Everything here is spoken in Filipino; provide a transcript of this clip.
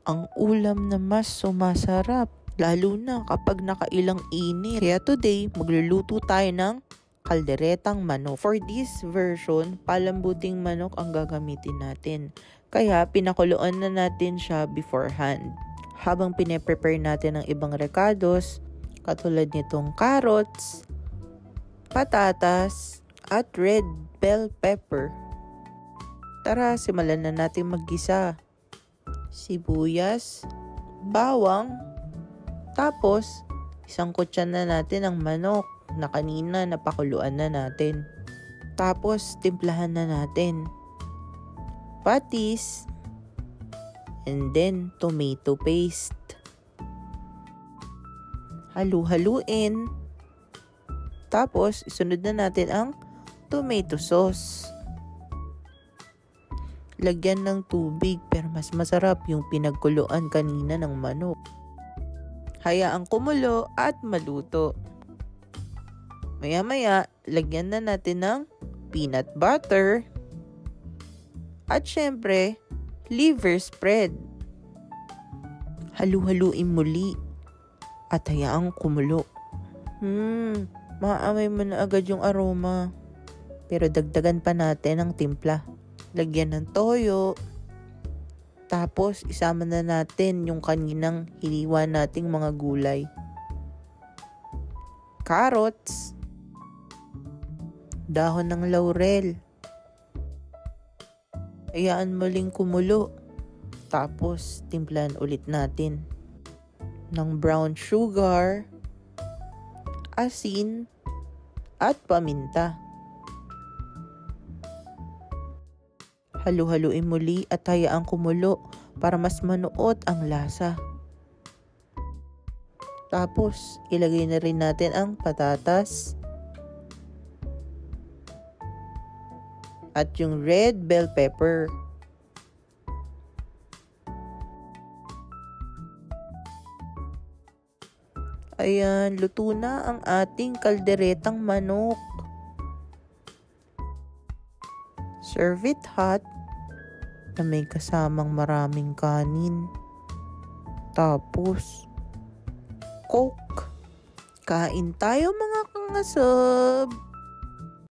ang ulam na mas sumasarap, lalo na kapag nakailang init. Kaya today, magluluto tayo ng kalderetang manok. For this version, palambuting manok ang gagamitin natin. Kaya pinakuluan na natin siya beforehand. Habang pine-prepare natin ang ibang recados, katulad nitong carrots, patatas, at red bell pepper. Tara, simulan na natin maggisa. Sibuyas, bawang, tapos isang kutsan na natin ang manok na kanina napakuluan na natin. Tapos timplahan na natin patis, and then tomato paste. Halu-haluin. Tapos isunod na natin ang tomato sauce. Lagyan ng tubig, pero mas masarap yung pinagkuluan kanina ng manok. Hayaang kumulo at maluto. Maya-maya, lagyan na natin ng peanut butter. At syempre, liver spread. Halu-haluin muli at hayaang kumulo. Maamoy mo na agad yung aroma. Pero dagdagan pa natin ang timpla. Lagyan ng toyo. Tapos isama na natin yung kaninang hiniwa nating mga gulay. Carrots. Dahon ng laurel. Hayaan muling kumulo. Tapos timplahan ulit natin ng brown sugar, asin, at paminta. Halu-haluin muli at hayaang kumulo para mas manuot ang lasa. Tapos, ilagay na rin natin ang patatas at yung red bell pepper. Ayan, luto na ang ating kalderetang manok. Serve it hot na may kasamang maraming kanin. Tapos, Coke. Kain tayo mga kangasab!